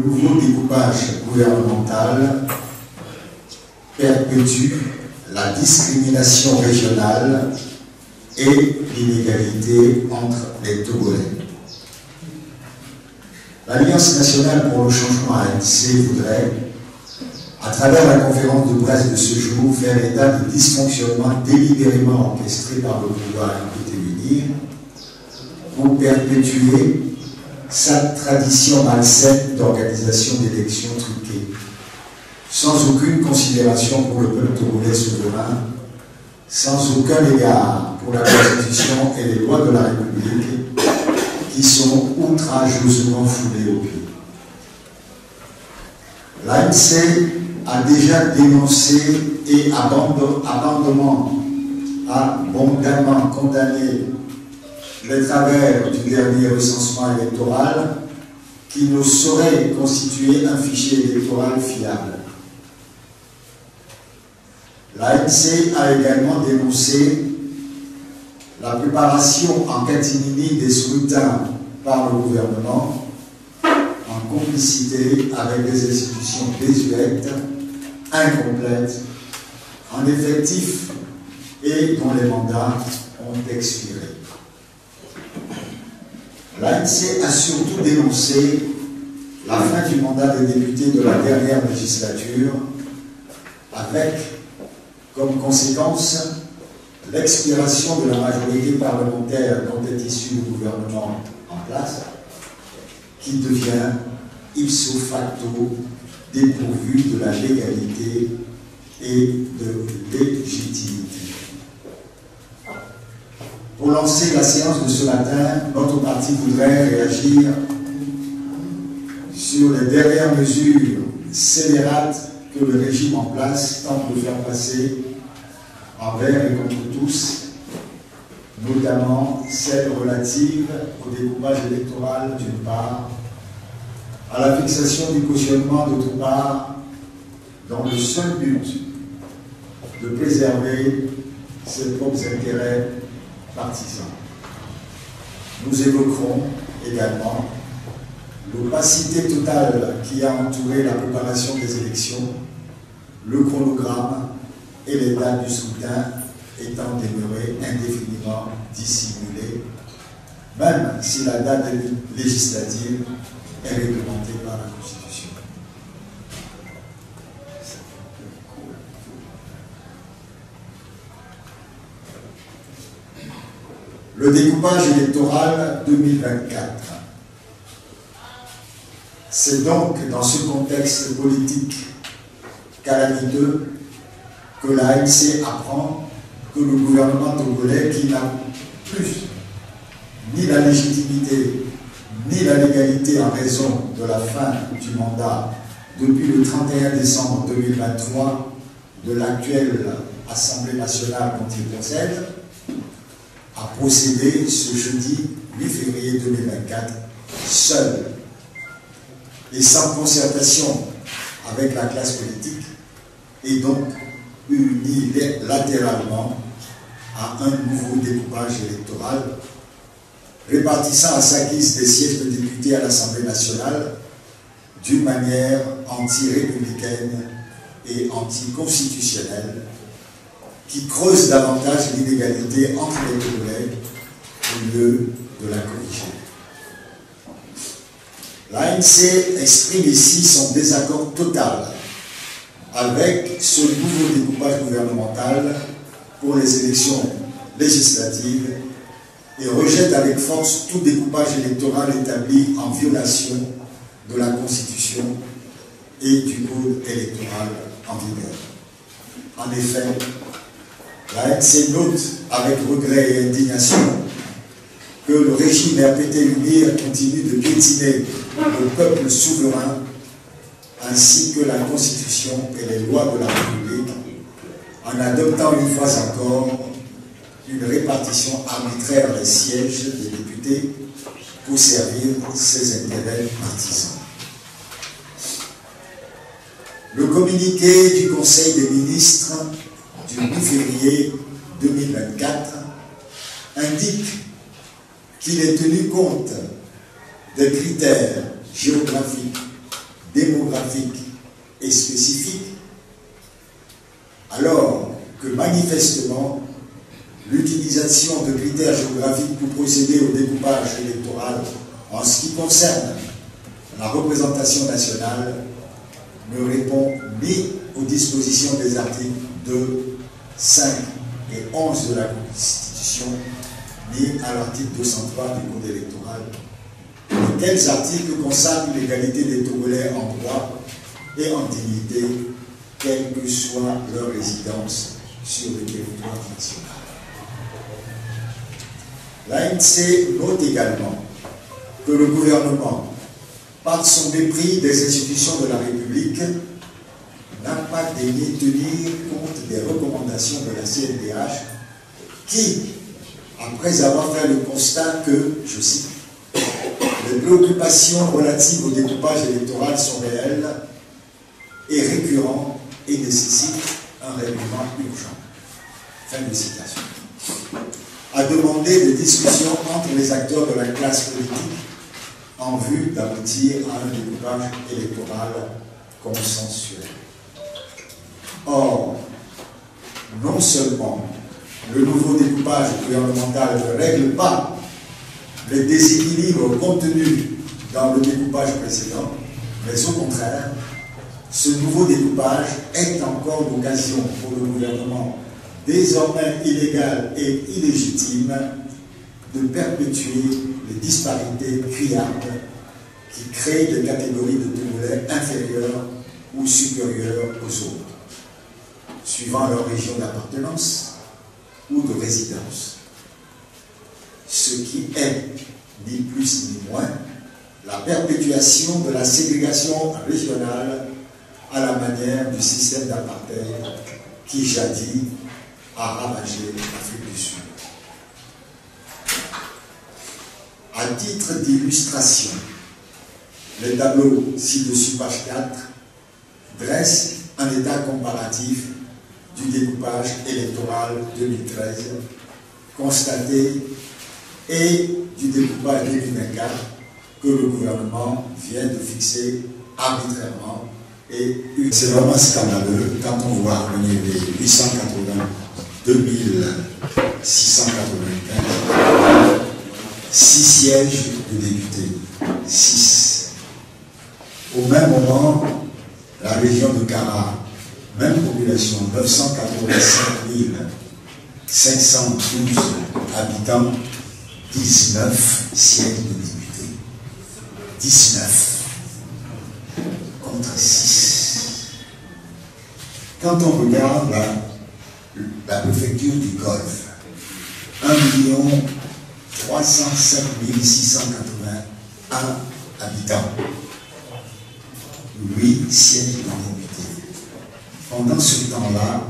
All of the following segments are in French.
nouveau découpage gouvernemental perpétue la discrimination régionale et l'inégalité entre les Togolais. L'Alliance nationale pour le changement ANC voudrait, à travers la conférence de presse de ce jour, faire état de dysfonctionnements délibérément orchestrés par le pouvoir écoute-venir pour perpétuer sa tradition malsaine d'organisation d'élections truquées, sans aucune considération pour le peuple togolais souverain, sans aucun égard pour la Constitution et les lois de la République qui sont outrageusement foulées au pied. L'ANC a déjà dénoncé et abondamment condamné les travers du dernier recensement électoral qui ne saurait constituer un fichier électoral fiable. L'ANC a également dénoncé la préparation en catimini des scrutins par le gouvernement en complicité avec des institutions désuètes, incomplètes, en effectif et dont les mandats ont expiré. L'ANC a surtout dénoncé la fin du mandat des députés de la dernière législature avec comme conséquence l'expiration de la majorité parlementaire dont est issu le gouvernement en place, qui devient ipso facto dépourvu de la légalité et de légitimité. Pour lancer la séance de ce matin, notre parti voudrait réagir sur les dernières mesures scélérates que le régime en place tente de faire passer envers et contre tous, notamment celles relatives au découpage électoral d'une part, à la fixation du cautionnement d'autre part, dans le seul but de préserver ses propres intérêts partisans. Nous évoquerons également l'opacité totale qui a entouré la préparation des élections, le chronogramme et les dates du scrutin étant demeurées indéfiniment dissimulées, même si la date législative est réglementée par la Constitution. Le découpage électoral 2024. C'est donc dans ce contexte politique calamiteux que l'ANC apprend que le gouvernement togolais, qui n'a plus ni la légitimité ni la légalité en raison de la fin du mandat depuis le 31 décembre 2023 de l'actuelle Assemblée nationale dont il procède, a procédé ce jeudi 8 février 2024 seul et sans concertation avec la classe politique et donc unilatéralement à un nouveau découpage électoral répartissant à sa guise des sièges de députés à l'Assemblée nationale d'une manière anti-républicaine et anticonstitutionnelle qui creuse davantage l'inégalité entre les Togolais au lieu de la corriger. L'ANC exprime ici son désaccord total avec ce nouveau découpage gouvernemental pour les élections législatives et rejette avec force tout découpage électoral établi en violation de la Constitution et du code électoral en vigueur. En effet, l'ANC note avec regret et indignation que le régime RPT-UNIR continue de piétiner le peuple souverain ainsi que la Constitution et les lois de la République en adoptant une fois encore une répartition arbitraire des sièges des députés pour servir ses intérêts partisans. Le communiqué du Conseil des ministres du 8 février 2024 indique qu'il est tenu compte des critères géographiques, démographique et spécifique, alors que manifestement l'utilisation de critères géographiques pour procéder au découpage électoral en ce qui concerne la représentation nationale ne répond ni aux dispositions des articles 2, 5 et 11 de la Constitution, ni à l'article 203 du Code électoral. Quels articles consacrent l'égalité des Togolais en droit et en dignité, quelle que soit leur résidence sur le territoire national. L'ANC note également que le gouvernement, par son mépris des institutions de la République, n'a pas daigné tenir compte des recommandations de la CNDH qui, après avoir fait le constat que, je cite, les préoccupations relatives au découpage électoral sont réelles et récurrentes et nécessitent un règlement urgent. Fin de citation. A demandé des discussions entre les acteurs de la classe politique en vue d'aboutir à un découpage électoral consensuel. Or, non seulement le nouveau découpage gouvernemental ne règle pas les déséquilibres contenus dans le découpage précédent, mais au contraire, ce nouveau découpage est encore l'occasion pour le gouvernement, désormais illégal et illégitime, de perpétuer les disparités criardes qui créent des catégories de Togolais inférieures ou supérieures aux autres, suivant leur région d'appartenance ou de résidence. Ce qui est, ni plus ni moins, la perpétuation de la ségrégation régionale à la manière du système d'apartheid qui jadis a ravagé l'Afrique du Sud. À titre d'illustration, les tableaux ci-dessus, page 4, dressent un état comparatif du découpage électoral 2013 constaté et du découpage 2024 que le gouvernement vient de fixer arbitrairement. Et c'est vraiment scandaleux quand on voit venir les 882 695, 6 sièges de députés, 6. Au même moment, la région de Kara, même population, 985 512 habitants, 19 sièges de députés. 19 contre 6. Quand on regarde la préfecture du Golfe, 1 307 681 habitants, 8 sièges de députés. Pendant ce temps-là,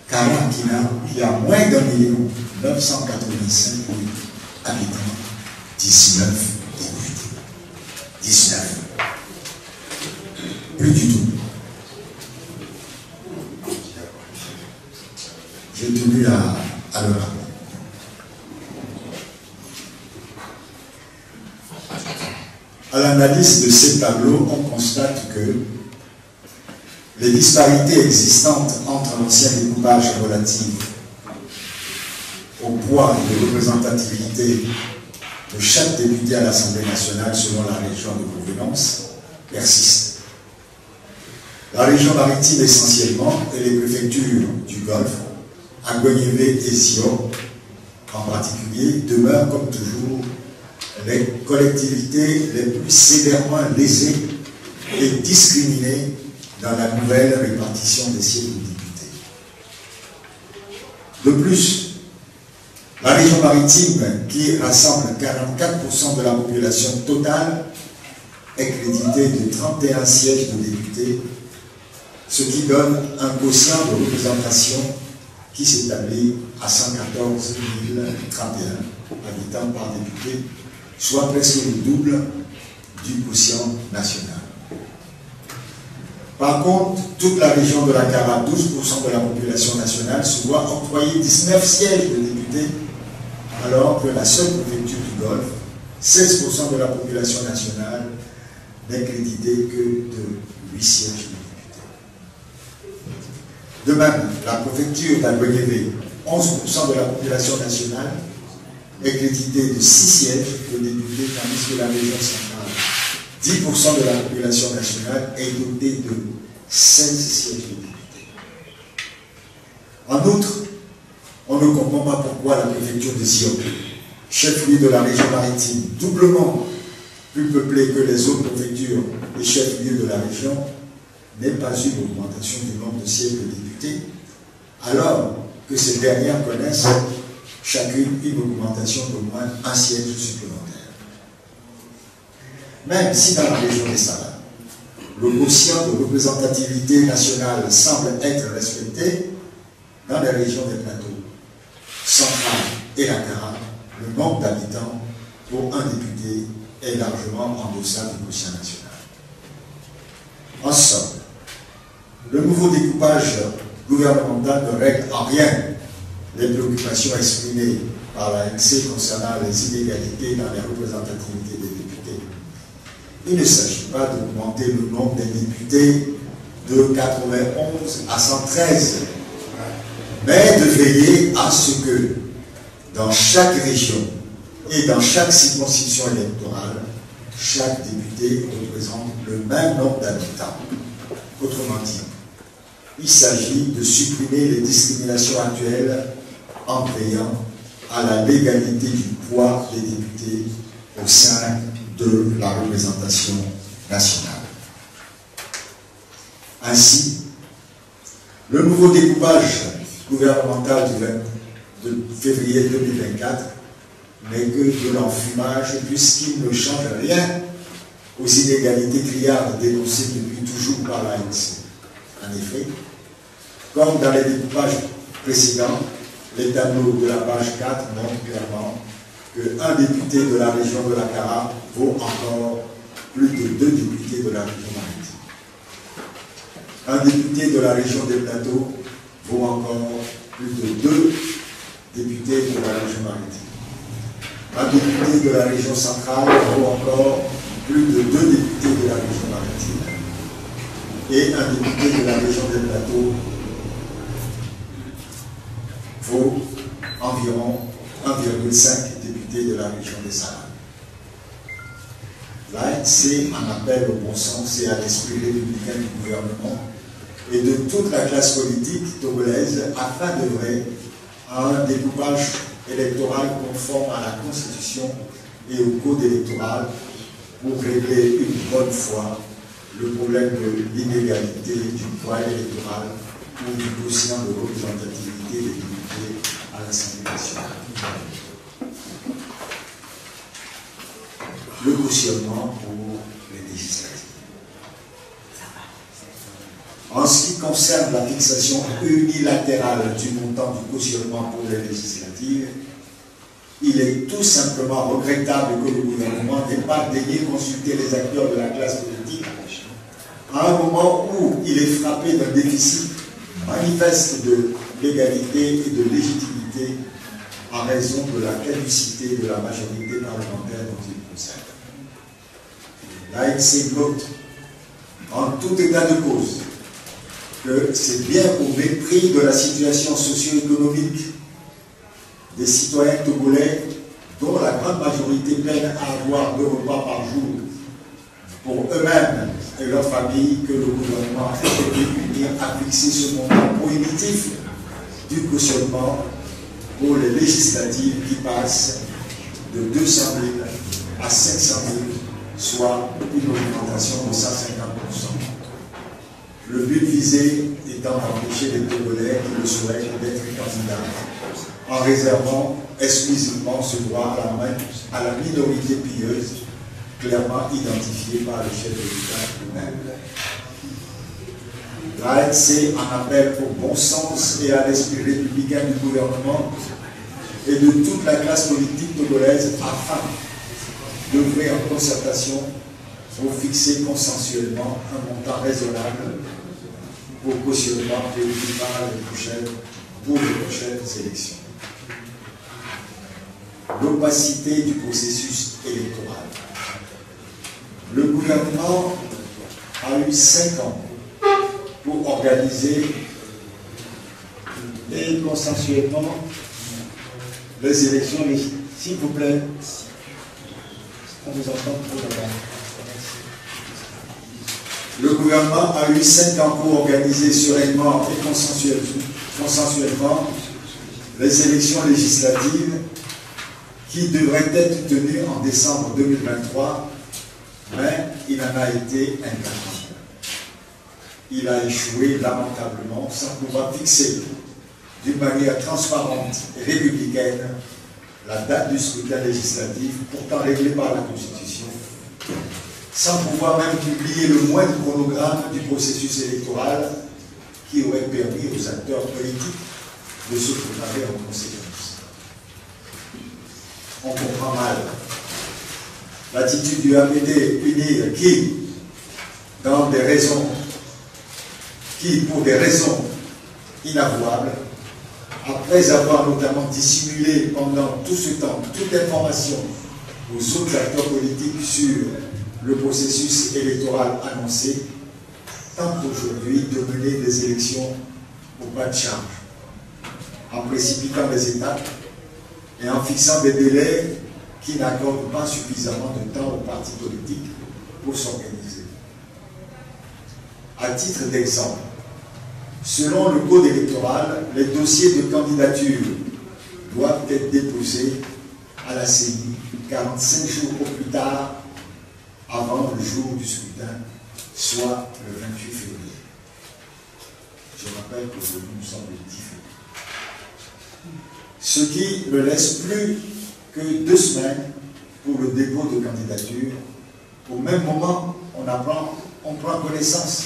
Karakina, qui a moins d'1 985 000 habitants, 19 députés. 19. Plus du tout. J'ai tenu à le rappeler. À l'analyse de ces tableaux, on constate que les disparités existantes entre l'ancien découpage relatif au poids et de représentativité de chaque député à l'Assemblée nationale selon la région de provenance persistent. La région maritime essentiellement et les préfectures du Golfe, Aguanyeve et Sion en particulier, demeurent comme toujours les collectivités les plus sévèrement lésées et discriminées dans la nouvelle répartition des sièges de députés. De plus, la région maritime, qui rassemble 44% de la population totale, est créditée de 31 sièges de députés, ce qui donne un quotient de représentation qui s'établit à 114 031 habitants par député, soit presque le double du quotient national. Par contre, toute la région de la Kara, 12% de la population nationale, se voit octroyer 19 sièges de députés, alors que la seule préfecture du Golfe, 16% de la population nationale, n'est crédité que de 8 sièges de députés. De même, la préfecture d'Aguénévé, 11% de la population nationale, est créditée de 6 sièges de députés, tandis que la région centrale, 10% de la population nationale, est dotée de 16 sièges de députés. En outre, on ne comprend pas pourquoi la préfecture de Sion, chef-lieu de la région maritime, doublement plus peuplée que les autres préfectures et chef-lieu de la région, n'ait pas eu d'augmentation du nombre de sièges de députés, alors que ces dernières connaissent chacune une augmentation d'au moins un siège supplémentaire. Même si dans la région des Salades, le quotient de représentativité nationale semble être respecté, dans les régions des plateaux centrales et la Caraïbe, le nombre d'habitants pour un député est largement en deçà du quotient national. En somme, le nouveau découpage gouvernemental ne règle en rien les préoccupations exprimées par l'ANC concernant les inégalités dans les représentativités des députés. Il ne s'agit pas d'augmenter le nombre des députés de 91 à 113, mais de veiller à ce que dans chaque région et dans chaque circonscription électorale, chaque député représente le même nombre d'habitants. Autrement dit, il s'agit de supprimer les discriminations actuelles en veillant à la légalité du poids des députés au sein de la représentation nationale. Ainsi, le nouveau découpage gouvernemental de février 2024 n'est que de l'enfumage puisqu'il ne change rien aux inégalités criardes dénoncées depuis toujours par l'ANC. En effet, comme dans les découpages précédents, les tableaux de la page 4 montrent clairement qu'un député de la région de la Caraïbe vaut encore plus de 2 députés de la région maritime. Un député de la région des Plateaux vaut encore plus de 2 députés de la région maritime. Un député de la région centrale vaut encore plus de 2 députés de la région maritime. Et un député de la région des Plateaux vaut environ 1,5 députés de la région des Salades. L'ANC en appelle au bon sens et à l'esprit républicain du gouvernement et de toute la classe politique togolaise afin d'œuvrer à un découpage électoral conforme à la Constitution et au Code électoral pour régler une bonne fois le problème de l'inégalité du poids électoral ou du quotient de représentativité des députés à l'Assemblée nationale. Le cautionnement pour les législatives. En ce qui concerne la fixation unilatérale du montant du cautionnement pour les législatives, il est tout simplement regrettable que le gouvernement n'ait pas daigné consulter les acteurs de la classe politique à un moment où il est frappé d'un déficit manifeste de légalité et de légitimité en raison de la caducité de la majorité parlementaire dont il concerne. L'ANC note, en tout état de cause, que c'est bien au mépris de la situation socio-économique des citoyens togolais dont la grande majorité peine à avoir 2 repas par jour pour eux-mêmes et leurs familles que le gouvernement a été uni à fixer ce montant prohibitif du cautionnement pour les législatives qui passent de 200 000 à 500 000, soit une augmentation de 150%. Le but visé étant d'empêcher les Togolais qui le souhaitent d'être candidats, en réservant exclusivement ce droit à la minorité pilleuse, clairement identifiée par le chef de l'État lui-même. L'ANC en appelle au bon sens et à l'esprit républicain du gouvernement et de toute la classe politique togolaise afin d'œuvrer en concertation pour fixer consensuellement un montant raisonnable au cautionnement prévu pour les prochaines élections. L'opacité du processus électoral. Le gouvernement a eu 5 ans pour organiser et consensuellement les élections. S'il vous plaît, on vous entend trop d'abord. Le gouvernement a eu 5 ans pour organiser sereinement et consensuellement les élections législatives qui devraient être tenues en décembre 2023, mais il en a été incapable. Il a échoué lamentablement sans pouvoir fixer d'une manière transparente et républicaine la date du scrutin législatif, pourtant réglée par la Constitution, sans pouvoir même publier le moindre chronogramme du processus électoral qui aurait permis aux acteurs politiques de se préparer en conséquence. On comprend mal l'attitude du APD UNIR qui, pour des raisons inavouables, après avoir notamment dissimulé pendant tout ce temps toute information aux autres acteurs politiques sur le processus électoral annoncé, tente aujourd'hui de mener des élections au pas de charge, en précipitant les étapes et en fixant des délais qui n'accordent pas suffisamment de temps aux partis politiques pour s'organiser. À titre d'exemple, selon le code électoral, les dossiers de candidature doivent être déposés à la CENI 45 jours au plus tard avant le jour du scrutin, soit le 28 février. Je rappelle qu'aujourd'hui nous sommes le 10 février. Ce qui ne laisse plus que 2 semaines pour le dépôt de candidature. Au même moment, on prend connaissance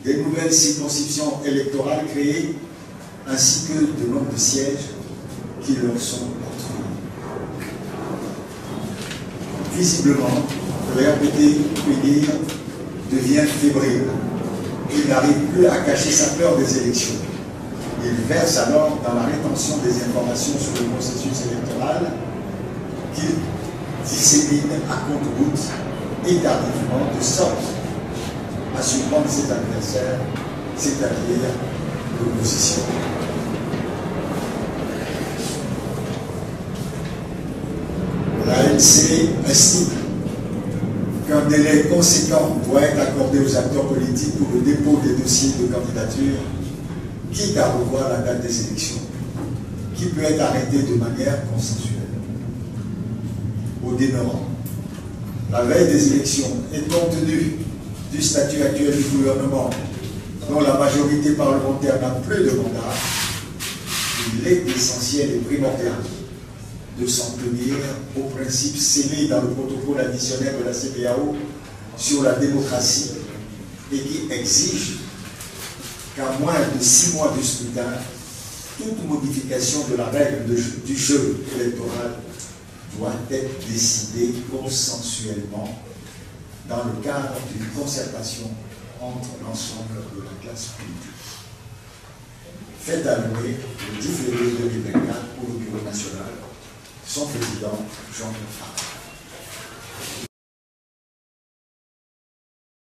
des nouvelles circonscriptions électorales créées, ainsi que de nombre de sièges qui leur sont attribués. Visiblement, le RPD UNIR devient fébrile. Il n'arrive plus à cacher sa peur des élections. Il verse alors dans la rétention des informations sur le processus électoral qu'il dissémine à compte-gouttes et tardivement, de sorte à surprendre ses adversaires, c'est-à-dire l'opposition. L'ANC estime qu'un délai conséquent doit être accordé aux acteurs politiques pour le dépôt des dossiers de candidature, quitte à revoir la date des élections, qui peut être arrêtée de manière consensuelle. Au demeurant, la veille des élections, et compte tenu du statut actuel du gouvernement, dont la majorité parlementaire n'a plus de mandat, il est essentiel et primordial de s'en tenir aux principes scellés dans le protocole additionnel de la CEDEAO sur la démocratie et qui exige qu'à moins de 6 mois du scrutin, toute modification de la règle du jeu électoral doit être décidée consensuellement dans le cadre d'une concertation entre l'ensemble de la classe politique. Fait allouer le 10 février 2024 pour le Bureau national, son président Jean-Claude Farah.